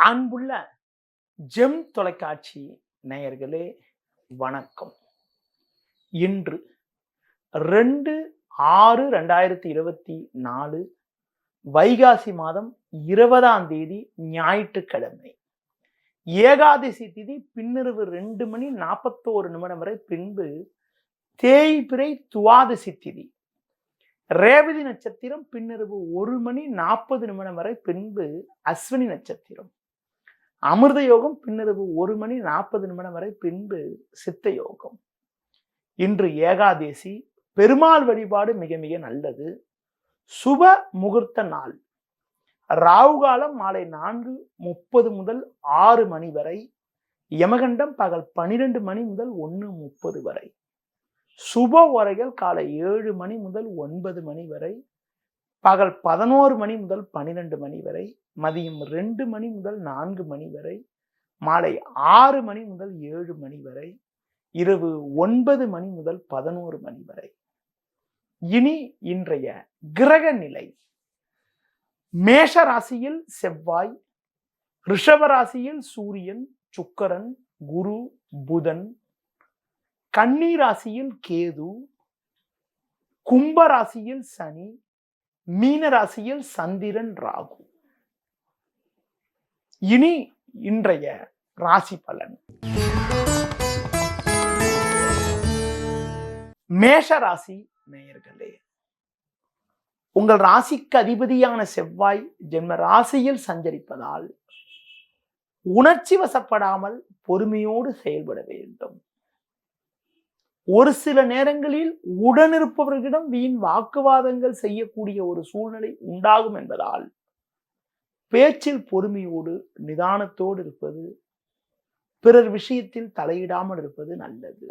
அன்புள்ள ஜெம் தொலைக்காட்சி நேயர்களே, வணக்கம். இன்று 2/6/2024 வைகாசி மாதம் 20ஆம் தேதி ஞாயிற்றுக்கிழமை. ஏகாதசி திதி பின்னிரவு 2:41 வரை, பின்பு தேய்பிறை துவாதசி திதி. ரேவதி நட்சத்திரம் பின்னிரவு 1:40 வரை, பின்பு அஸ்வினி நட்சத்திரம். அமிர்த யோகம் பின்னிரவு 1:40 வரை, பின்பு சித்த யோகம். இன்று ஏகாதசி. பெருமாள் வழிபாடு மிக மிக நல்லது. சுப முகூர்த்த நாள். ராகு காலம் மாலை 4:30 முதல் 6 மணி வரை. யமகண்டம் பகல் 12 மணி முதல் 1:30 வரை. சுப ஓரைகள் காலை 7 மணி முதல் 9 மணி வரை. பகல் 11 மணி முதல் 12 மணி வரை. மதியம் 2 மணி முதல் 4 மணி வரை. மாலை 6 மணி முதல் 7 மணி வரை. இரவு 9 மணி முதல் 11 மணி வரை. இனி இன்றைய கிரக நிலை. மேஷ ராசியில் செவ்வாய், ரிஷப ராசியில் சூரியன், சுக்கிரன், குரு, புதன், கன்னி ராசியில் கேது, கும்ப ராசியில் சனி, மீன ராசியில் சந்திரன், ராகு. இனி இன்றைய ராசி பலன். மேஷ ராசி நேயர்களே, உங்கள் ராசிக்கு அதிபதியான செவ்வாய் ஜென்ம ராசியில் சஞ்சரிப்பதால் உணர்ச்சி வசப்படாமல் பொறுமையோடு செயல்பட வேண்டும். ஒரு சில நேரங்களில் உடனிருப்பவர்களிடம் வீண் வாக்குவாதங்கள் செய்யக்கூடிய ஒரு சூழ்நிலை உண்டாகும் என்பதால் பேச்சில் பொறுமையோடு நிதானத்தோடு இருப்பது, பிறர் விஷயத்தில் தலையிடாமல் இருப்பது நல்லது.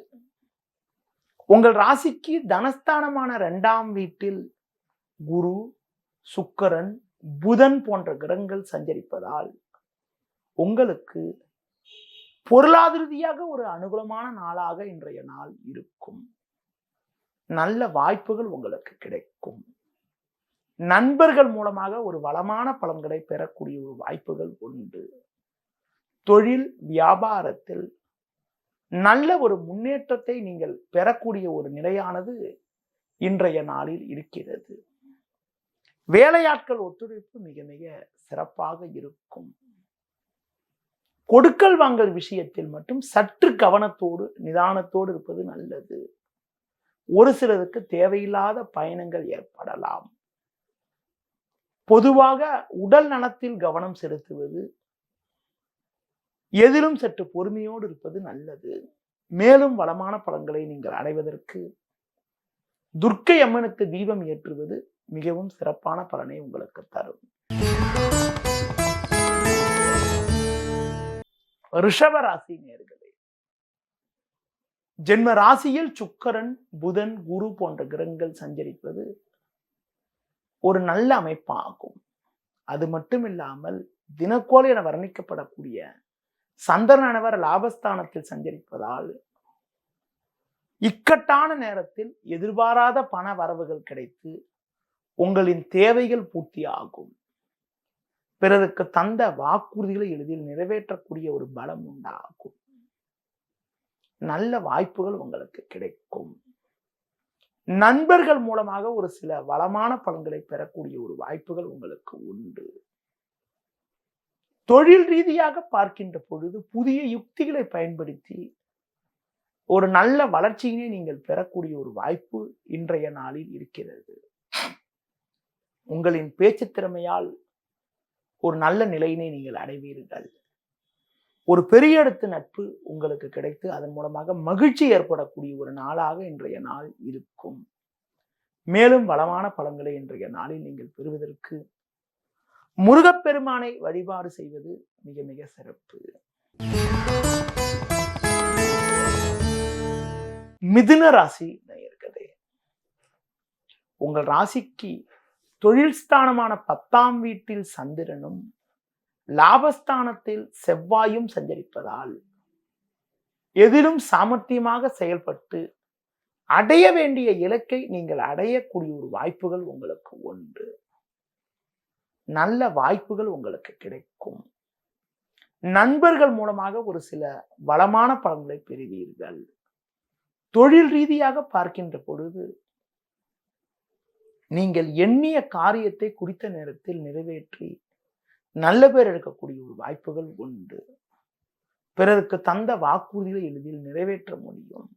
உங்கள் ராசிக்கு தனஸ்தானமான 2ஆம் வீட்டில் குரு, சுக்கிரன், புதன் போன்ற கிரகங்கள் சஞ்சரிப்பதால் உங்களுக்கு பொருளாதார ரீதியாக ஒரு அனுகூலமான நாளாக இன்றைய நாள் இருக்கும். நல்ல வாய்ப்புகள் உங்களுக்கு கிடைக்கும். நண்பர்கள் மூலமாக ஒரு வளமான பலன்களை பெறக்கூடிய ஒரு வாய்ப்புகள் உண்டு. தொழில் வியாபாரத்தில் நல்ல ஒரு முன்னேற்றத்தை நீங்கள் பெறக்கூடிய ஒரு நிலையானது இன்றைய நாளில் இருக்கிறது. வேலையாட்கள் ஒத்துழைப்பு மிக மிக சிறப்பாக இருக்கும். கொடுக்கல் வாங்கல் விஷயத்தில் மட்டும் சற்று கவனத்தோடு நிதானத்தோடு இருப்பது நல்லது. ஒரு சிலருக்கு தேவையில்லாத பயணங்கள் ஏற்படலாம். பொதுவாக உடல் நலத்தில் கவனம் செலுத்துவது, எதிலும் சற்று பொறுமையோடு இருப்பது நல்லது. மேலும் வளமான பலன்களை நீங்கள் அடைவதற்கு துர்க்கை அம்மனுக்கு தீபம் ஏற்றுவது மிகவும் சிறப்பான பலனை உங்களுக்கு தரும். ரிஷப ராசி நேயர்களே, ஜென்ம ராசியில் சுக்கிரன், புதன், குரு போன்ற கிரகங்கள் சஞ்சரிப்பது ஒரு நல்ல அமைப்பாகும். அது மட்டுமில்லாமல் தினக்கோள் என வர்ணிக்கப்படக்கூடிய சந்திரனவர் லாபஸ்தானத்தில் சஞ்சரிப்பதால் இக்கட்டான நேரத்தில் எதிர்பாராத பண வரவுகள் கிடைத்து உங்களின் தேவைகள் பூர்த்தி ஆகும். பிறருக்கு தந்த வாக்குறுதிகளை எளிதில் நிறைவேற்றக்கூடிய ஒரு பலம் உண்டாகும். நல்ல வாய்ப்புகள் உங்களுக்கு கிடைக்கும். நண்பர்கள் மூலமாக ஒரு சில வளமான பலன்களை பெறக்கூடிய ஒரு வாய்ப்புகள் உங்களுக்கு உண்டு. தொழில் ரீதியாக பார்க்கின்ற பொழுது புதிய யுக்திகளை பயன்படுத்தி ஒரு நல்ல வளர்ச்சியினை நீங்கள் பெறக்கூடிய ஒரு வாய்ப்பு இன்றைய நாளில் இருக்கிறது. உங்களின் பேச்சு திறமையால் ஒரு நல்ல நிலையினை நீங்கள் அடைவீர்கள். ஒரு பெரிய இடத்து நட்பு உங்களுக்கு கிடைத்து அதன் மூலமாக மகிழ்ச்சி ஏற்படக்கூடிய ஒரு நாளாக இன்றைய நாள் இருக்கும். மேலும் வளமான பலன்களை இன்றைய நாளில் நீங்கள் பெறுவதற்கு முருகப்பெருமானை வழிபாடு செய்வது மிக மிக சிறப்பு. மிதுன ராசி நேயர்களே, உங்கள் ராசிக்கு தொழில் ஸ்தானமான 10ஆம் வீட்டில் சந்திரனும் லாபஸ்தானத்தில் செவ்வாயும் சஞ்சரிப்பதால் எதிலும் சாமர்த்தியமாக செயல்பட்டு அடைய வேண்டிய இலக்கை நீங்கள் அடையக்கூடிய ஒரு வாய்ப்புகள் உங்களுக்கு உண்டு. நல்ல வாய்ப்புகள் உங்களுக்கு கிடைக்கும். நண்பர்கள் மூலமாக ஒரு சில வளமான பலன்களை பெறுவீர்கள். தொழில் ரீதியாக பார்க்கின்ற பொழுது நீங்கள் எண்ணிய காரியத்தை குறித்த நேரத்தில் நிறைவேற்றி நல்ல பேர் எடுக்கக்கூடிய ஒரு வாய்ப்புகள் உண்டு. பிறருக்கு தந்த வாக்குறுதிகளை எளிதில் நிறைவேற்ற முடியும்.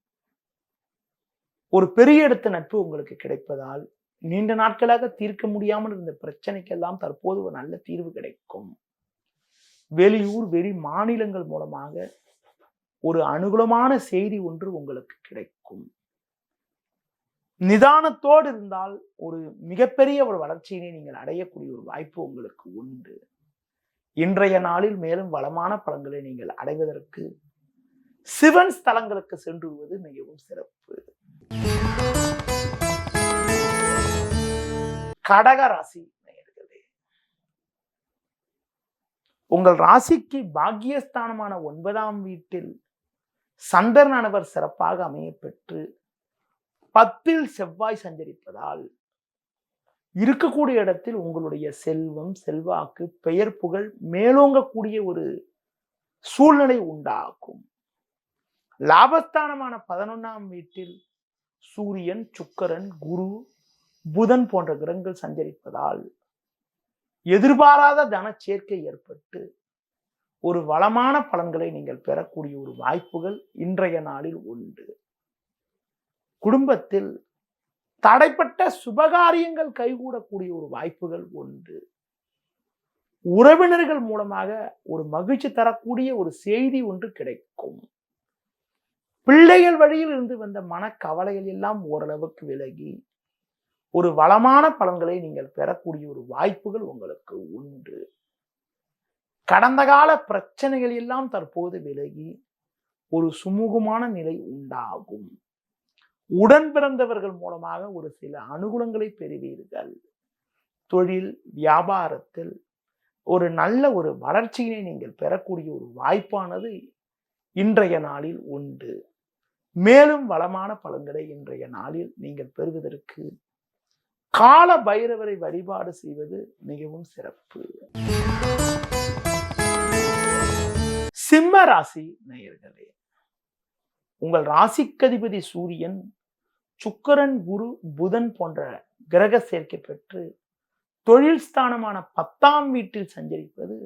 ஒரு பெரிய இடத்து நட்பு உங்களுக்கு கிடைப்பதால் நீண்ட நாட்களாக தீர்க்க முடியாமல் இருந்த பிரச்சனைக்கெல்லாம் தற்போது ஒரு நல்ல தீர்வு கிடைக்கும். வெளியூர் வெளி மாநிலங்கள் மூலமாக ஒரு அனுகூலமான செய்தி ஒன்று உங்களுக்கு கிடைக்கும். நிதானத்தோடு இருந்தால் ஒரு மிகப்பெரிய ஒரு வளர்ச்சியினை நீங்கள் அடையக்கூடிய ஒரு வாய்ப்பு உங்களுக்கு உண்டு. இன்றைய நாளில் மேலும் வளமான பலன்களை நீங்கள் அடைவதற்கு சிவன் ஸ்தலங்களுக்கு சென்றுவது மிகவும் சிறப்பு. கடக ராசி நேயர்களே, உங்கள் ராசிக்கு பாக்கியஸ்தானமான 9ஆம் வீட்டில் சந்திரனானவர் சிறப்பாக அமைய பெற்று 10ல் செவ்வாய் சஞ்சரிப்பதால் இருக்கக்கூடிய இடத்தில் உங்களுடைய செல்வம், செல்வாக்கு, பெயர் புகழ் மேலோங்கக்கூடிய ஒரு சூழ்நிலை உண்டாகும். லாபஸ்தானமான 11ஆம் வீட்டில் சூரியன், சுக்கிரன், குரு, புதன் போன்ற கிரகங்கள் சஞ்சரிப்பதால் எதிர்பாராத தன சேர்க்கை ஏற்பட்டு ஒரு வளமான பலன்களை நீங்கள் பெறக்கூடிய ஒரு வாய்ப்புகள் இன்றைய நாளில் உண்டு. குடும்பத்தில் தடைப்பட்ட சுபகாரியங்கள் கைகூடக்கூடிய ஒரு வாய்ப்புகள் உண்டு. உறவினர்கள் மூலமாக ஒரு மகிழ்ச்சி தரக்கூடிய ஒரு செய்தி ஒன்று கிடைக்கும். பிள்ளைகள் வழியில் இருந்து வந்த மனக்கவலைகள் எல்லாம் ஓரளவுக்கு விலகி ஒரு வளமான பலன்களை நீங்கள் பெறக்கூடிய ஒரு வாய்ப்புகள் உங்களுக்கு உண்டு. கடந்த கால பிரச்சனைகள் எல்லாம் தற்போது விலகி ஒரு சுமூகமான நிலை உண்டாகும். உடன் பிறந்தவர்கள் மூலமாக ஒரு சில அனுகூலங்களை பெறுவீர்கள். தொழில் வியாபாரத்தில் ஒரு நல்ல ஒரு வளர்ச்சியினை நீங்கள் பெறக்கூடிய ஒரு வாய்ப்பானது இன்றைய நாளில் உண்டு. மேலும் வளமான பலன்களை இன்றைய நாளில் நீங்கள் பெறுவதற்கு கால பைரவரை வழிபாடு செய்வது மிகவும் சிறப்பு. சிம்ம ராசி நேயர்களே, உங்கள் ராசிக்கதிபதி சூரியன், சுக்கிரன், குரு, புதன் போன்ற கிரக சேர்க்கை பெற்று தொழில் ஸ்தானமான 10ஆம் வீட்டில் சஞ்சரிப்பது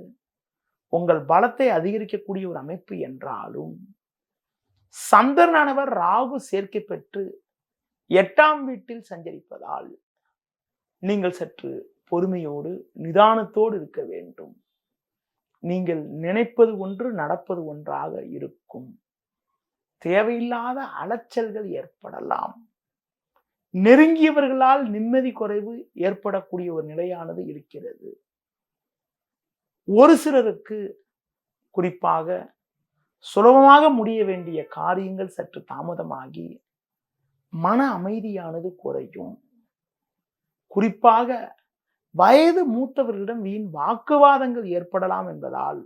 உங்கள் பலத்தை அதிகரிக்கக்கூடிய ஒரு அமைப்பு என்றாலும், சந்திரனானவர் ராகு சேர்க்கை பெற்று 8ஆம் வீட்டில் சஞ்சரிப்பதால் நீங்கள் சற்று பொறுமையோடு நிதானத்தோடு இருக்க வேண்டும். நீங்கள் நினைப்பது ஒன்று, நடப்பது ஒன்றாக இருக்கும். தேவையில்லாத அலைச்சல்கள் ஏற்படலாம். நெருங்கியவர்களால் நிம்மதி குறைவு ஏற்படக்கூடிய ஒரு நிலையானது இருக்கிறது. ஒரு சிலருக்கு குறிப்பாக சுலபமாக முடிய வேண்டிய காரியங்கள் சற்று தாமதமாகி மன அமைதியானது குறையும். குறிப்பாக வயது மூத்தவர்களிடம் வீண் வாக்குவாதங்கள் ஏற்படலாம் என்பதால்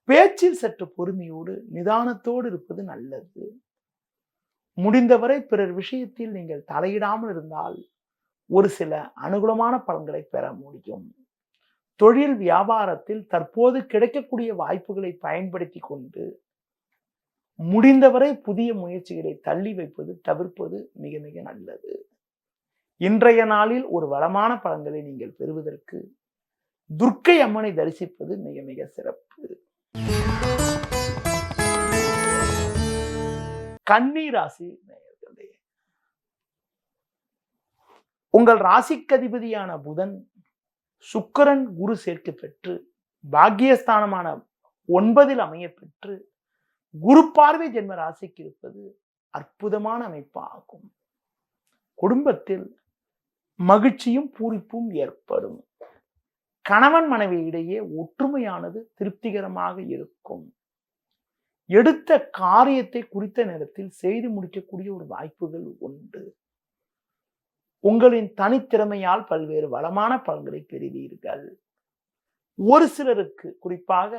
பேச்சில் சற்று பொறுமையோடு நிதானத்தோடு இருப்பது நல்லது. முடிந்தவரை பிறர் விஷயத்தில் நீங்கள் தலையிடாமல் இருந்தால் ஒரு சில அனுகூலமான பலன்களை பெற முடியும். தொழில் வியாபாரத்தில் தற்போது கிடைக்கக்கூடிய வாய்ப்புகளை பயன்படுத்தி கொண்டு முடிந்தவரை புதிய முயற்சிகளை தள்ளி வைப்பது, தவிர்ப்பது மிக மிக நல்லது. இன்றைய நாளில் ஒரு வளமான பலன்களை நீங்கள் பெறுவதற்கு துர்க்கை அம்மனை தரிசிப்பது மிக மிக சிறப்பு. கன்னி ராசி நேயர்களே, உங்கள் ராசிக்கதிபதியான புதன், சுக்கிரன், குரு சேர்க்கை பெற்று பாக்கியஸ்தானமான 9ல் அமைய பெற்று குரு பார்வை ஜென்ம ராசிக்கு இருப்பது அற்புதமான அமைப்பாகும். குடும்பத்தில் மகிழ்ச்சியும் பூரிப்பும் ஏற்படும். கணவன் மனைவி இடையே ஒற்றுமையானது திருப்திகரமாக இருக்கும். எடுத்த காரியத்தை குறித்த நேரத்தில் செய்து முடிக்கக்கூடிய ஒரு வாய்ப்புகள் உண்டு. உங்களின் தனித்திறமையால் பல்வேறு வளமான பலன்களை பெறுவீர்கள். ஒரு சிலருக்கு குறிப்பாக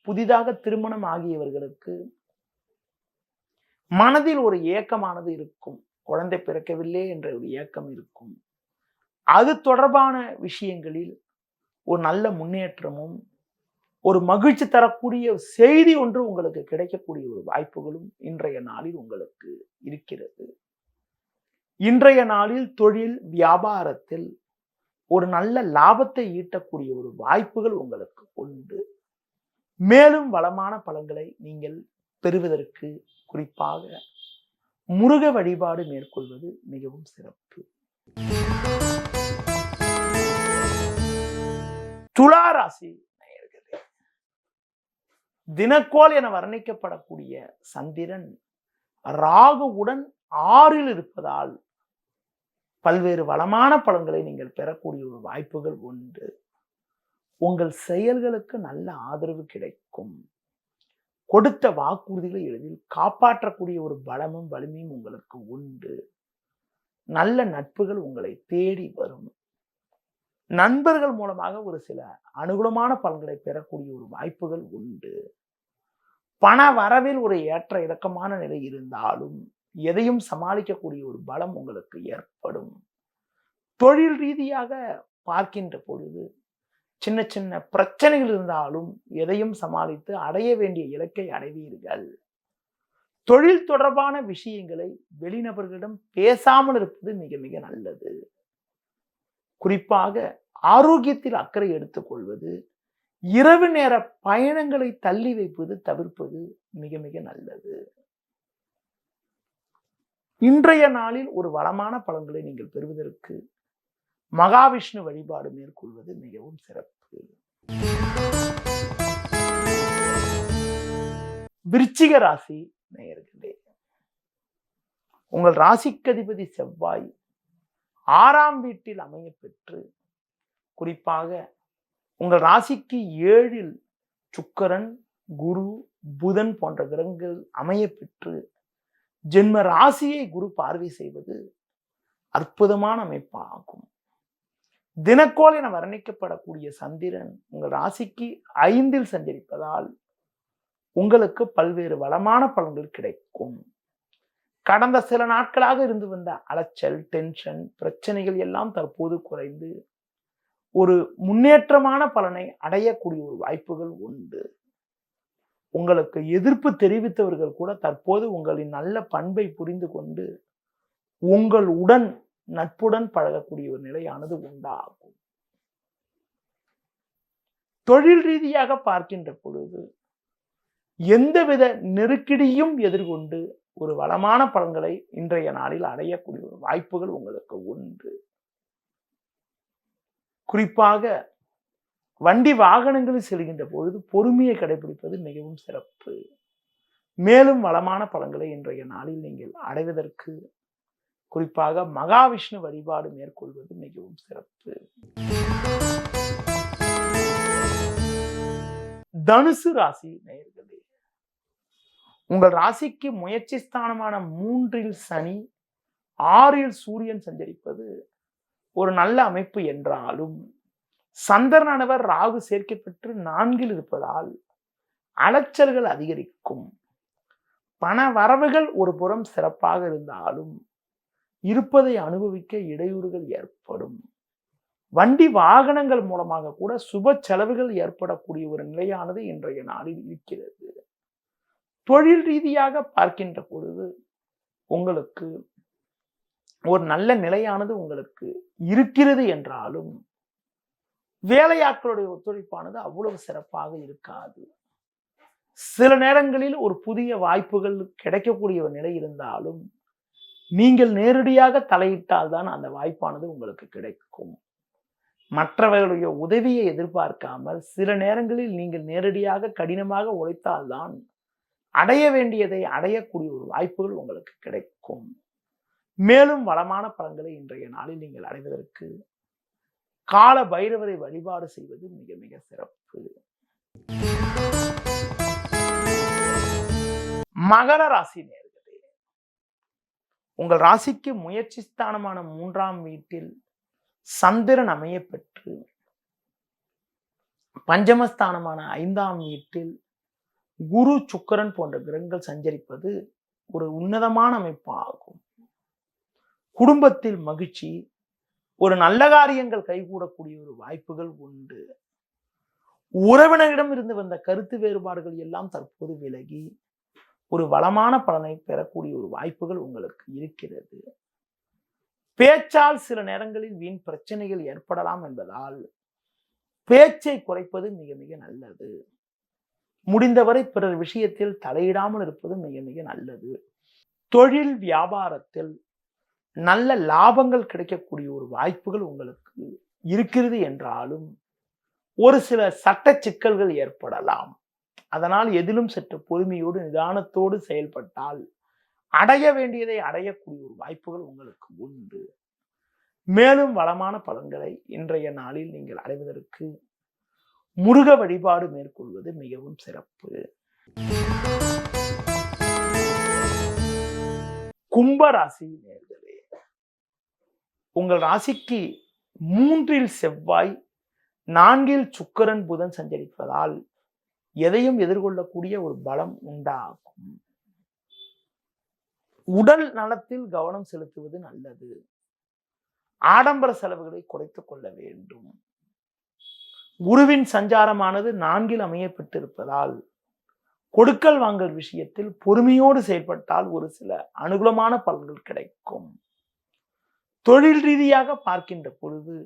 புதிதாக திருமணம் ஆகியவர்களுக்கு மனதில் ஒரு ஏக்கமானது இருக்கும். குழந்தை பிறக்கவில்லை என்ற ஒரு ஏக்கம் இருக்கும். அது தொடர்பான விஷயங்களில் ஒரு நல்ல முன்னேற்றமும் ஒரு மகிழ்ச்சி தரக்கூடிய செய்தி ஒன்று உங்களுக்கு கிடைக்கக்கூடிய ஒரு வாய்ப்புகளும் இன்றைய நாளில் உங்களுக்கு இருக்கிறது. இன்றைய நாளில் தொழில் வியாபாரத்தில் ஒரு நல்ல லாபத்தை ஈட்டக்கூடிய ஒரு வாய்ப்புகள் உங்களுக்கு உண்டு. மேலும் வளமான பலன்களை நீங்கள் பெறுவதற்கு குறிப்பாக முருக வழிபாடு மேற்கொள்வது மிகவும் சிறப்பு. துலா ராசி நேயர்களே, தினக்கோள் என வர்ணிக்கப்படக்கூடிய சந்திரன் ராகுவுடன் 6ல் இருப்பதால் பல்வேறு வளமான பலன்களை நீங்கள் பெறக்கூடிய ஒரு வாய்ப்புகள் உண்டு. உங்கள் செயல்களுக்கு நல்ல ஆதரவு கிடைக்கும். கொடுத்த வாக்குறுதிகளை எளிதில் காப்பாற்றக்கூடிய ஒரு பலமும் வலிமையும் உங்களுக்கு உண்டு. நல்ல நட்புகள் உங்களை தேடி வரும். நண்பர்கள் மூலமாக ஒரு சில அனுகூலமான பலன்களை பெறக்கூடிய ஒரு வாய்ப்புகள் உண்டு. பண வரவில் ஒரு ஏற்ற இறக்கமான நிலை இருந்தாலும் எதையும் சமாளிக்கக்கூடிய ஒரு பலம் உங்களுக்கு ஏற்படும். தொழில் ரீதியாக பார்க்கின்ற பொழுது சின்ன சின்ன பிரச்சனைகள் இருந்தாலும் எதையும் சமாளித்து அடைய வேண்டிய இலக்கை அடைவீர்கள். தொழில் தொடர்பான விஷயங்களை வெளிநபர்களிடம் பேசாமல் இருப்பது மிக மிக நல்லது. குறிப்பாக ஆரோக்கியத்தில் அக்கறை எடுத்துக்கொள்வது, இரவு நேர பயணங்களை தள்ளி வைப்பது தவிர்ப்பது மிக மிக நல்லது. இன்றைய நாளில் ஒரு வளமான பலன்களை நீங்கள் பெறுவதற்கு மகாவிஷ்ணு வழிபாடு மேற்கொள்வது மிகவும் சிறப்பு. விருச்சிக ராசி நேயர்களே, உங்கள் ராசிக்கதிபதி செவ்வாய் 6ஆம் வீட்டில் அமைய பெற்று, குறிப்பாக உங்கள் ராசிக்கு 7ல் சுக்கிரன், குரு, புதன் போன்ற கிரகங்கள் அமைய பெற்று ஜென்ம ராசியை குரு பார்வை செய்வது அற்புதமான அமைப்பாகும். தினக்கோள் என வர்ணிக்கப்படக்கூடிய சந்திரன் உங்கள் ராசிக்கு 5ல் சஞ்சரிப்பதால் உங்களுக்கு பல்வேறு வளமான பலன்கள் கிடைக்கும். கடந்த சில நாட்களாக இருந்து வந்த அலைச்சல், டென்ஷன், பிரச்சனைகள் எல்லாம் தற்போது குறைந்து ஒரு முன்னேற்றமான பலனை அடையக்கூடிய ஒரு வாய்ப்புகள் உண்டு. உங்களுக்கு எதிர்ப்பு தெரிவித்தவர்கள் கூட தற்போது உங்களின் நல்ல பண்பை புரிந்து கொண்டு உங்களுடன் நட்புடன் பழகக்கூடிய ஒரு நிலையானது உண்டாகும். தொழில் ரீதியாக பார்க்கின்ற பொழுது எந்தவித நெருக்கடியும் எதிர்கொண்டு ஒரு வளமான பலன்களை இன்றைய நாளில் அடையக்கூடிய ஒரு வாய்ப்புகள் உங்களுக்கு உண்டு. குறிப்பாக வண்டி வாகனங்களில் செல்கின்ற பொழுது பொறுமையை கடைபிடிப்பது மிகவும் சிறப்பு. மேலும் வளமான பலன்களை இன்றைய நாளில் நீங்கள் அடைவதற்கு குறிப்பாக மகாவிஷ்ணு வழிபாடு மேற்கொள்வது மிகவும் சிறப்பு. தனுசு ராசி நேயர்களே, உங்கள் ராசிக்கு முயற்சி ஸ்தானமான 3ல் சனி, 6ல் சூரியன் சஞ்சரிப்பது ஒரு நல்ல அமைப்பு என்றாலும் சந்திரனானவர் ராகு சேர்க்கை பெற்று 4ல் இருப்பதால் அலைச்சல்கள் அதிகரிக்கும். பண வரவுகள் ஒரு புறம் சிறப்பாக இருந்தாலும் இருப்பதை அனுபவிக்க இடையூறுகள் ஏற்படும். வண்டி வாகனங்கள் மூலமாக கூட சுப செலவுகள் ஏற்படக்கூடிய ஒரு நிலையானது இன்றைய நாளில் இருக்கிறது. தொழில் ரீதியாக பார்க்கின்ற பொழுது உங்களுக்கு ஒரு நல்ல நிலையானது உங்களுக்கு இருக்கிறது என்றாலும் வேலையாட்களுடைய ஒத்துழைப்பானது அவ்வளவு சிறப்பாக இருக்காது. சில நேரங்களில் ஒரு புதிய வாய்ப்புகள் கிடைக்கக்கூடிய ஒரு நிலை இருந்தாலும் நீங்கள் நேரடியாக தலையிட்டால் தான் அந்த வாய்ப்பானது உங்களுக்கு கிடைக்கும். மற்றவர்களுடைய உதவியை எதிர்பார்க்காமல் சில நேரங்களில் நீங்கள் நேரடியாக கடினமாக உழைத்தால்தான் அடைய வேண்டியதை அடையக்கூடிய ஒரு வாய்ப்புகள் உங்களுக்கு கிடைக்கும். மேலும் வளமான பலன்களை இன்றைய நாளில் நீங்கள் அடைவதற்கு கால பைரவரை வழிபாடு செய்வது மிக மிக சிறப்பு. மகர ராசி நேயர்களே, உங்கள் ராசிக்கு முயற்சி ஸ்தானமான 3ஆம் வீட்டில் சந்திரன் அமைய பெற்று பஞ்சமஸ்தானமான 5ஆம் வீட்டில் குரு, சுக்கிரன் போன்ற கிரகங்கள் சஞ்சரிப்பது ஒரு உன்னதமான அமைப்பு ஆகும். குடும்பத்தில் மகிழ்ச்சி, ஒரு நல்ல காரியங்கள் கைகூடக்கூடிய ஒரு வாய்ப்புகள் உண்டு. உறவினரிடம் இருந்து வந்த கருத்து வேறுபாடுகள் எல்லாம் தற்போது விலகி ஒரு வளமான பலனை பெறக்கூடிய ஒரு வாய்ப்புகள் உங்களுக்கு இருக்கிறது. பேச்சால் சில நேரங்களில் வீண் பிரச்சனைகள் ஏற்படலாம் என்பதால் பேச்சை குறைப்பது மிக மிக நல்லது. முடிந்தவரை பிறர் விஷயத்தில் தலையிடாமல் இருப்பது மிக மிக நல்லது. தொழில் வியாபாரத்தில் நல்ல லாபங்கள் கிடைக்கக்கூடிய ஒரு வாய்ப்புகள் உங்களுக்கு இருக்கிறது என்றாலும் ஒரு சில சட்ட சிக்கல்கள் ஏற்படலாம். அதனால் எதிலும் சற்று பொறுமையோடு நிதானத்தோடு செயல்பட்டால் அடைய வேண்டியதை அடையக்கூடிய ஒரு வாய்ப்புகள் உங்களுக்கு உண்டு. மேலும் வளமான பலன்களை இன்றைய நாளில் நீங்கள் அடைவதற்கு முருக வழிபாடு மேற்கொள்வது மிகவும் சிறப்பு. கும்பராசி நேயர்களே, உங்கள் ராசிக்கு 3ல் செவ்வாய் 4ல் சுக்கிரன் புதன் சஞ்சரிப்பதால் எதையும் எதிர்கொள்ளக்கூடிய ஒரு பலம் உண்டாகும். உடல் நலத்தில் கவனம் செலுத்துவது நல்லது. ஆடம்பர செலவுகளை குறைத்துக் கொள்ள வேண்டும். குருவின் சஞ்சாரமானது 4ல் அமையப்பட்டிருப்பதால் கொடுக்கல் வாங்கல் விஷயத்தில் பொறுமையோடு செயல்பட்டால் ஒரு சில அனுகூலமான பலன்கள் கிடைக்கும். தொழில் ரீதியாக பார்க்கின்ற பொழுது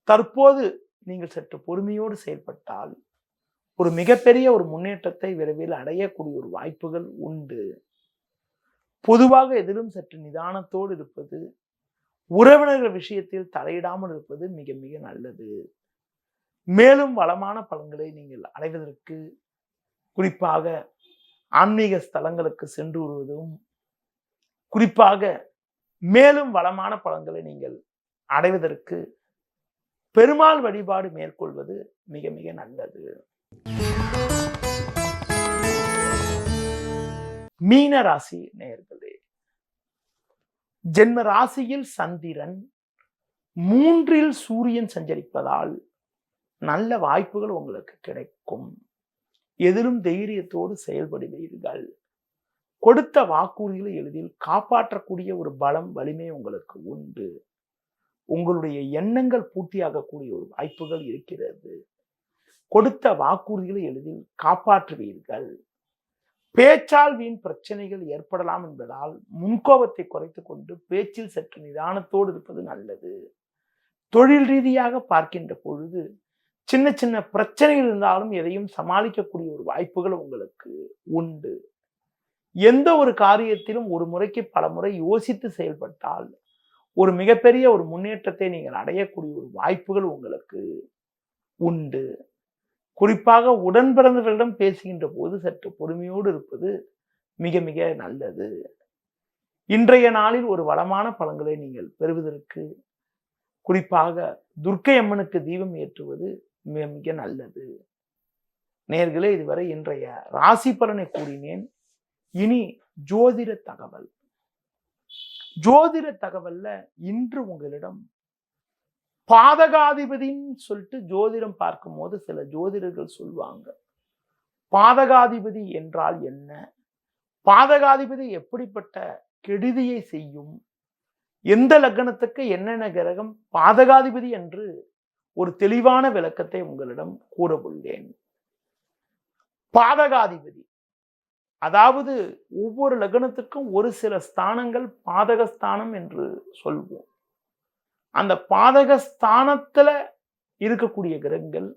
தற்போது நீங்கள் சற்று பொறுமையோடு செயல்பட்டால் ஒரு மிகப்பெரிய ஒரு முன்னேற்றத்தை விரைவில் அடையக்கூடிய ஒரு வாய்ப்புகள் உண்டு. பொதுவாக எதிலும் சற்று நிதானத்தோடு இருப்பது, உறவினர்கள் விஷயத்தில் தலையிடாமல் இருப்பது மிக மிக நல்லது. மேலும் வளமான பலன்களை நீங்கள் அடைவதற்கு குறிப்பாக ஆன்மீக ஸ்தலங்களுக்கு சென்று வருவதும், குறிப்பாக மேலும் வளமான பலன்களை நீங்கள் அடைவதற்கு பெருமாள் வழிபாடு மேற்கொள்வது மிக மிக நல்லது. மீன ராசி நேயர்களே, ஜென்ம ராசியில் சந்திரன் 3ல் சூரியன் சஞ்சரிப்பதால் நல்ல வாய்ப்புகள் உங்களுக்கு கிடைக்கும். எதிலும் தைரியத்தோடு செயல்படுவீர்கள். கொடுத்த வாக்குறுதிகளை எளிதில் காப்பாற்றக்கூடிய ஒரு பலம் வலிமை உங்களுக்கு உண்டு. உங்களுடைய எண்ணங்கள் பூர்த்தியாகக்கூடிய ஒரு வாய்ப்புகள் இருக்கிறது. கொடுத்த வாக்குறுதிகளை எளிதில் காப்பாற்றுவீர்கள். பேச்சால் வீண் பிரச்சனைகள் ஏற்படலாம் என்பதால் முன்கோபத்தை குறைத்துக் கொண்டு பேச்சில் சற்று நிதானத்தோடு இருப்பது நல்லது. தொழில் ரீதியாக பார்க்கின்ற பொழுது சின்ன சின்ன பிரச்சனைகள் இருந்தாலும் எதையும் சமாளிக்கக்கூடிய ஒரு வாய்ப்புகள் உங்களுக்கு உண்டு. எந்த ஒரு காரியத்திலும் ஒரு முறைக்கு பல முறை யோசித்து செயல்பட்டால் ஒரு மிகப்பெரிய ஒரு முன்னேற்றத்தை நீங்கள் அடையக்கூடிய ஒரு வாய்ப்புகள் உங்களுக்கு உண்டு. குறிப்பாக உடன் பிறந்தவர்களிடம் பேசுகின்ற போது சற்று பொறுமையோடு இருப்பது மிக மிக நல்லது. இன்றைய நாளில் ஒரு வளமான பலன்களை நீங்கள் பெறுவதற்கு குறிப்பாக துர்க்கை அம்மனுக்கு தீபம் ஏற்றுவது மிக மிக நல்லது. நேயர்களே, இதுவரை இன்றைய ராசி பலனை கூறினேன். இனி ஜோதிட தகவல். ஜோதிட தகவல்ல இன்று உங்களிடம் பாதகாதிபதின்னு சொல்லிட்டு ஜோதிடம் பார்க்கும் போது சில ஜோதிடர்கள் சொல்லுவாங்க, பாதகாதிபதி என்றால் என்ன, பாதகாதிபதி எப்படிப்பட்ட கெடுதியை செய்யும், எந்த லக்னத்துக்கு என்னென்ன கிரகம் பாதகாதிபதி என்று ஒரு தெளிவான விளக்கத்தை உங்களிடம் கூற உள்ளேன். பாதகாதிபதி அதாவது ஒவ்வொரு லக்னத்துக்கும் ஒரு சில ஸ்தானங்கள் பாதகஸ்தானம் என்று சொல்வோம். அந்த பாதகஸ்தானத்துல இருக்கக்கூடிய கிரகங்கள்,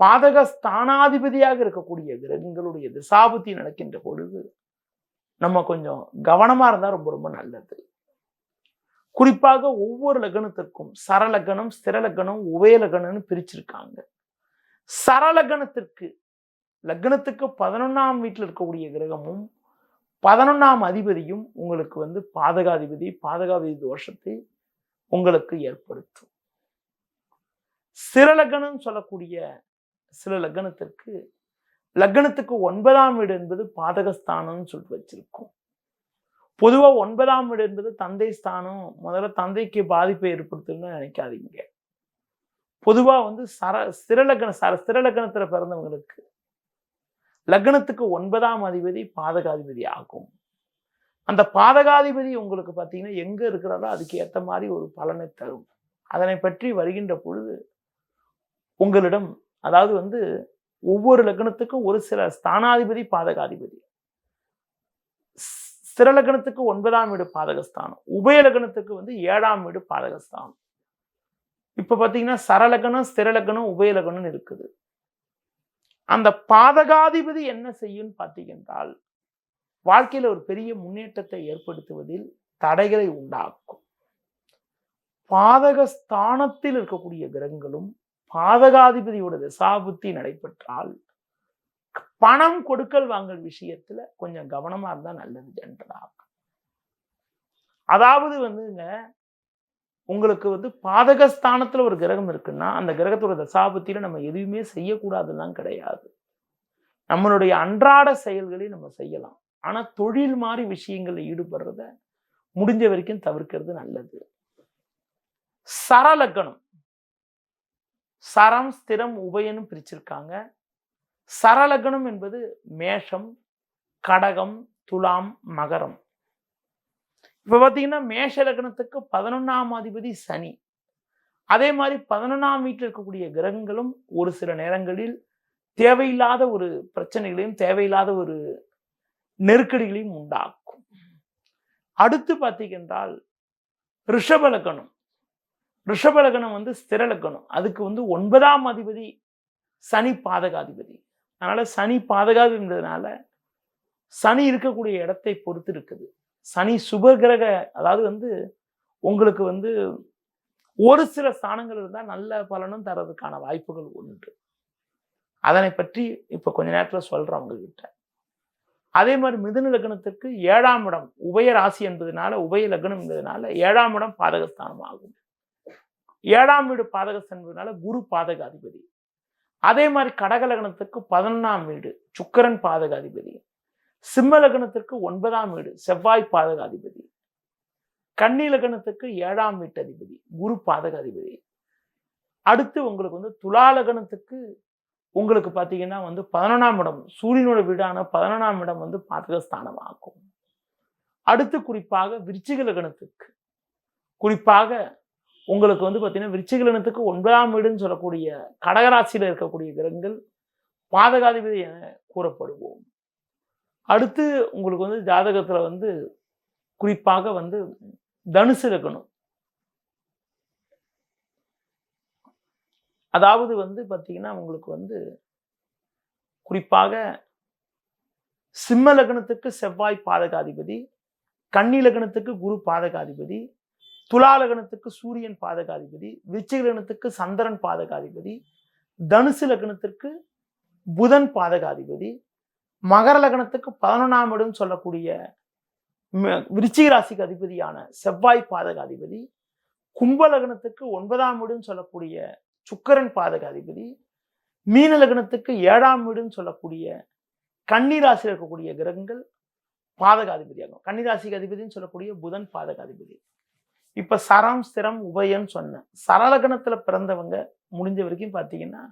பாதகஸ்தானாதிபதியாக இருக்கக்கூடிய கிரகங்களுடைய திசாபுத்தி நடக்கின்ற பொழுது நம்ம கொஞ்சம் கவனமா இருந்தா ரொம்ப ரொம்ப நல்லது. குறிப்பாக ஒவ்வொரு லக்னத்திற்கும் சரலக்னம், ஸ்திரலக்னம், உபயலக்னம்னு பிரிச்சிருக்காங்க. சரலக்னத்திற்கு லக்னத்துக்கு 11ஆம் வீட்டில் இருக்கக்கூடிய கிரகமும் 11ஆம் அதிபதியும் உங்களுக்கு பாதகாதிபதி தோஷத்தை உங்களுக்கு ஏற்படுத்தும். ஸ்திரலக்னம் சொல்லக்கூடிய சில லக்னத்திற்கு லக்னத்துக்கு 9ஆம் வீடு என்பது பாதகஸ்தானம்னு சொல்லிட்டு வச்சிருக்கோம். பொதுவா 9ஆம் வீடு என்பது தந்தை ஸ்தானம். முதல்ல தந்தைக்கு பாதிப்பை ஏற்படுத்துன்னு நினைக்காதீங்க. பொதுவா ஸ்திரலக்னத்துல பிறந்தவங்களுக்கு லக்னத்துக்கு 9ஆம் அதிபதி பாதகாதிபதி ஆகும். அந்த பாதகாதிபதி உங்களுக்கு பார்த்தீங்கன்னா எங்க இருக்கிறாரோ அதுக்கு ஏற்ற மாதிரி ஒரு பலனை தரும். அதனை பற்றி வருகின்ற பொழுது உங்களிடம் அதாவது வந்து ஒவ்வொரு லக்னத்துக்கும் ஒரு சில ஸ்தானாதிபதி பாதகாதிபதி. ஸ்திர லக்னத்துக்கு 9ஆம் வீடு பாதகஸ்தானம், உபய லக்னத்துக்கு வந்து 7ஆம் வீடு பாதகஸ்தானம். இப்ப பாத்தீங்கன்னா சரலக்கணம், ஸ்திர லக்னம், உபய லக்னம் இருக்குது. அந்த பாதகாதிபதி என்ன செய்யும் பார்த்தீங்கன்றால் வாழ்க்கையில ஒரு பெரிய முன்னேற்றத்தை ஏற்படுத்துவதில் தடைகளை உண்டாக்கும். பாதகஸ்தானத்தில் இருக்கக்கூடிய கிரகங்களும் பாதகாதிபதியோட தசாபுத்தி நடைபெற்றால் பணம் கொடுக்கல் வாங்கல் விஷயத்துல கொஞ்சம் கவனமா இருந்தா நல்லது என்றால். அதாவது வந்துங்க உங்களுக்கு வந்து பாதகஸ்தானத்துல ஒரு கிரகம் இருக்குன்னா அந்த கிரகத்தோட தசாபத்தியில நம்ம எதுவுமே செய்யக்கூடாதுலாம் கிடையாது. நம்மளுடைய அன்றாட செயல்களை நம்ம செய்யலாம். ஆனா தொழில் மாதிரி விஷயங்கள்ல ஈடுபடுறத முடிஞ்ச வரைக்கும் தவிர்க்கிறது நல்லது. சரலக்கணம், சரம், ஸ்திரம், உபயன்னு பிரிச்சிருக்காங்க. சரலக்கணம் என்பது மேஷம், கடகம், துலாம், மகரம். இப்ப பாத்தீங்கன்னா மேஷ லக்னத்துக்கு 11ஆம் அதிபதி சனி. அதே மாதிரி 11ஆம் வீட்டில் இருக்கக்கூடிய கிரகங்களும் ஒரு சில நேரங்களில் தேவையில்லாத ஒரு பிரச்சனைகளையும் தேவையில்லாத ஒரு நெருக்கடிகளையும் உண்டாக்கும். அடுத்து பார்த்தீங்கன்றால் ரிஷப லக்னம். ரிஷப லக்னம் வந்து ஸ்திர லக்னம். அதுக்கு வந்து 9ஆம் அதிபதி சனி பாதகாதிபதி. அதனால சனி பாதகாதிபதினால சனி இருக்கக்கூடிய இடத்தை பொறுத்து இருக்குது. சனி சுப கிரக, அதாவது வந்து உங்களுக்கு வந்து ஒரு சில ஸ்தானங்கள் இருந்தால் நல்ல பலனும் தரதுக்கான வாய்ப்புகள் உண்டு. அதனை பற்றி இப்ப கொஞ்ச நேரத்துல சொல்றேன் உங்ககிட்ட. அதே மாதிரி மிதுன லக்னத்திற்கு 7ஆம் இடம் உபய ராசி என்பதனால, உபய லக்னம் என்பதனால 7ஆம் இடம் பாதகஸ்தானம் ஆகும். 7ஆம் வீடு பாதகஸ்தானம் என்பதனால குரு பாதகாதிபதி. அதே மாதிரி கடக லக்னத்துக்கு 11ஆம் வீடு சுக்கிரன் பாதகாதிபதி. சிம்ம லக்னத்திற்கு 9ஆம் வீடு செவ்வாய் பாதகாதிபதி. கன்னி லக்னத்துக்கு 7ஆம் வீட்டு அதிபதி குரு பாதகாதிபதி. அடுத்து உங்களுக்கு வந்து துலா லக்னத்துக்கு உங்களுக்கு பார்த்தீங்கன்னா வந்து 11ஆம் இடம் சூரியனோட வீடான 11ஆம் இடம் வந்து பாதகஸ்தானம் ஆகும். அடுத்து குறிப்பாக விருச்சிக லக்னத்துக்கு, குறிப்பாக உங்களுக்கு வந்து பார்த்தீங்கன்னா விருச்சிக லக்னத்துக்கு 9ஆம் வீடுன்னு சொல்லக்கூடிய கடகராசியில் இருக்கக்கூடிய கிரகங்கள் பாதகாதிபதி என கூறப்படுவோம். அடுத்து உங்களுக்கு வந்து ஜாதகத்துல வந்து குறிப்பாக வந்து தனுசு லக்னம், அதாவது வந்து பார்த்தீங்கன்னா உங்களுக்கு வந்து குறிப்பாக சிம்ம லக்னத்துக்கு செவ்வாய் பாதகாதிபதி, கன்னி லக்னத்துக்கு குரு பாதகாதிபதி, துலா லக்னத்துக்கு சூரியன் பாதகாதிபதி, விருச்சிக லக்னத்துக்கு சந்திரன் பாதகாதிபதி, தனுசு லக்னத்திற்கு புதன் பாதகாதிபதி, மகர லக்னத்துக்கு 11ஆம் இடம் சொல்லக்கூடிய விருச்சிக ராசிக்கு அதிபதியான செவ்வாய் பாதகாதிபதி, கும்ப லக்னத்துக்கு 9ஆம் வீடுன்னு சொல்லக்கூடிய சுக்கிரன் பாதகாதிபதி, மீன லக்னத்துக்கு 7ஆம் வீடுன்னு சொல்லக்கூடிய கன்னி ராசியில் இருக்கக்கூடிய கிரகங்கள் பாதகாதிபதியாகும். கன்னி ராசிக்கு அதிபதினு சொல்லக்கூடிய புதன் பாதகாதிபதி. இப்ப சரம், ஸ்திரம், உபயன்னு சொன்னேன். சரலக்னத்துல பிறந்தவங்க முடிஞ்ச வரைக்கும் பார்த்தீங்கன்னா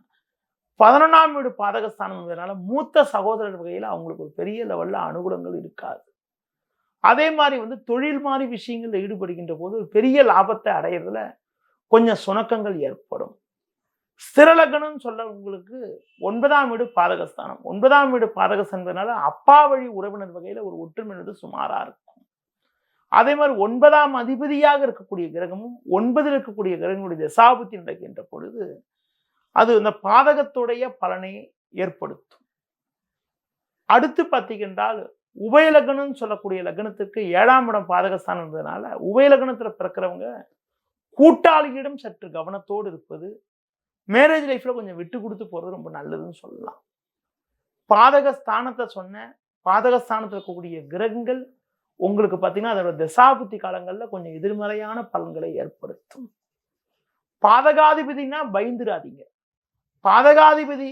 11ஆம் வீடு பாதகஸ்தானம் மூத்த சகோதரர் வகையில் அவங்களுக்கு ஒரு பெரிய லெவல்ல அனுகூலங்கள் இருக்காது. அதே மாதிரி வந்து தொழில் மாதிரி விஷயங்கள்ல ஈடுபடுகின்ற போது ஒரு பெரிய லாபத்தை அடையிறதுல கொஞ்சம் சுணக்கங்கள் ஏற்படும். ஸ்திரலக்னம் சொல்ல உங்களுக்கு 9ஆம் வீடு பாதகஸ்தானம். 9ஆம் வீடு பாதகஸ்தானத்தினால அப்பா வழி உறவினர் வகையில ஒரு ஒற்றுமை சுமாரா இருக்கும். அதே மாதிரி 9ஆம் அதிபதியாக இருக்கக்கூடிய கிரகமும் 9ல் இருக்கக்கூடிய கிரகங்களுடைய தசாபுத்தி நடக்கின்ற பொழுது அது அந்த பாதகத்துடைய பலனை ஏற்படுத்தும். அடுத்து பார்த்தீங்கன்றால் உபய லக்னம்னு சொல்லக்கூடிய லக்னத்துக்கு 7ஆம் இடம் பாதகஸ்தானம் இருந்ததுனால உபய லக்னத்துல பிறக்கிறவங்க கூட்டாளிகளிடம் சற்று கவனத்தோடு இருப்பது, மேரேஜ் லைஃப்ல கொஞ்சம் விட்டு கொடுத்து போறது ரொம்ப நல்லதுன்னு சொல்லலாம். பாதகஸ்தானத்தை சொன்ன, பாதகஸ்தானத்தில் இருக்கக்கூடிய கிரகங்கள் உங்களுக்கு பார்த்தீங்கன்னா அதோட தசாபுத்தி காலங்களில் கொஞ்சம் எதிர்மறையான பலன்களை ஏற்படுத்தும். பாதகாதிபதினா பயந்துராதீங்க. பாதகாதிபதி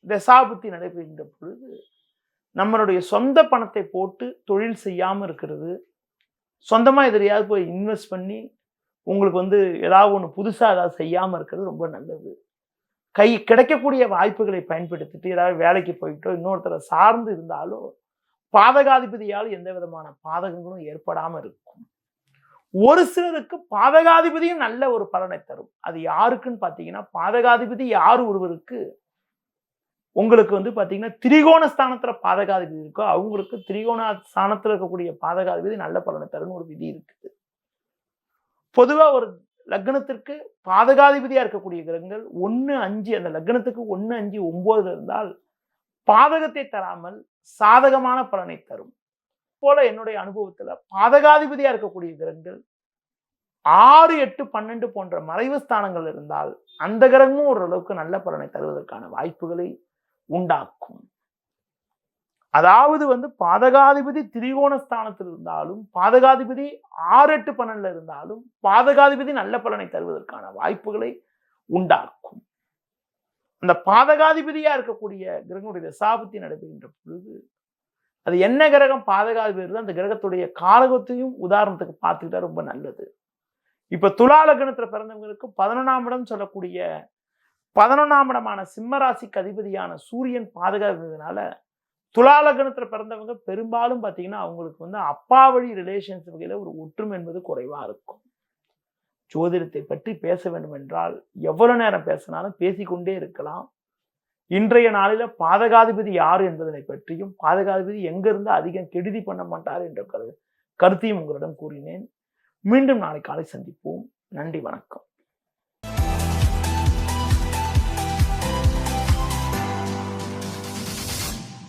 தசாபுத்தி நடைபெறுகின்ற பொழுது நம்மளுடைய சொந்த பணத்தை போட்டு தொழில் செய்யாமல் இருக்கிறது, சொந்தமாக எதிரையாவது போய் இன்வெஸ்ட் பண்ணி உங்களுக்கு வந்து ஏதாவது ஒன்று புதுசாக ஏதாவது செய்யாமல் இருக்கிறது ரொம்ப நல்லது. கிடைக்கக்கூடிய வாய்ப்புகளை பயன்படுத்திட்டு ஏதாவது வேலைக்கு போயிட்டோ இன்னொருத்தரை சார்ந்து இருந்தாலோ பாதகாதிபதியால் எந்த விதமான பாதகங்களும் ஏற்படாமல் இருக்கும். ஒரு சிலருக்கு பாதகாதிபதியும் நல்ல ஒரு பலனை தரும். அது யாருக்குன்னு பார்த்தீங்கன்னா பாதகாதிபதி யார் ஒருவருக்கு உங்களுக்கு வந்து பாத்தீங்கன்னா திரிகோண ஸ்தானத்துல பாதகாதிபதி இருக்கோ அவங்களுக்கு திரிகோண ஸ்தானத்துல இருக்கக்கூடிய பாதகாதிபதி நல்ல பலனை தரும்னு ஒரு விதி இருக்குது. பொதுவா ஒரு லக்னத்திற்கு பாதகாதிபதியா இருக்கக்கூடிய கிரகங்கள் 1, 5 அந்த லக்னத்துக்கு 1, 5, 9 இருந்தால் பாதகத்தை தராமல் சாதகமான பலனை தரும். போல என்னுடைய அனுபவத்துல பாதகாதிபதியா இருக்கக்கூடிய கிரகங்கள் 6, 8, 12 போன்ற மறைவு ஸ்தானங்கள் இருந்தால் அந்த கிரகமும் ஓரளவுக்கு நல்ல பலனை தருவதற்கான வாய்ப்புகளை உண்டாக்கும். அதாவது வந்து பாதகாதிபதி திரிகோண ஸ்தானத்தில் இருந்தாலும் பாதகாதிபதி 6, 8, 12 இருந்தாலும் பாதகாதிபதி நல்ல பலனை தருவதற்கான வாய்ப்புகளை உண்டாக்கும். அந்த பாதகாதிபதியா இருக்கக்கூடிய கிரகங்களுடைய தசாபுத்தி நடைபெறுகின்ற பொழுது அது என்ன கிரகம் பாதகாதிபதி அந்த கிரகத்துடைய காரகத்தையும் உதாரணத்துக்கு பார்த்துக்கிட்டா ரொம்ப நல்லது. இப்ப துலா லக்னத்துல பிறந்தவங்களுக்கு 11ஆம் இடம் சொல்லக்கூடிய 11ஆம் இடமான சிம்ம ராசிக்கு அதிபதியான சூரியன் பாதகாதிபதினால துலா லக்னத்துல பிறந்தவங்க பெரும்பாலும் பாத்தீங்கன்னா அவங்களுக்கு வந்து அப்பா வழி ரிலேஷன்ஸ் வகையில ஒரு ஒற்றுமை என்பது குறைவா இருக்கும். ஜோதிடத்தை பற்றி பேச வேண்டும் என்றால் எவ்வளவு நேரம் பேசினாலும் பேசிக்கொண்டே இருக்கலாம். இன்றைய நாளில பாதகாதிபதி யாரு என்பதனை பற்றியும் பாதகாதிபதி எங்க இருந்து அதிகம் கெடுதி பண்ண மாட்டார் என்ற கருத்தையும் உங்களிடம் கூறினேன். மீண்டும் நாளை காலை சந்திப்போம். நன்றி, வணக்கம்.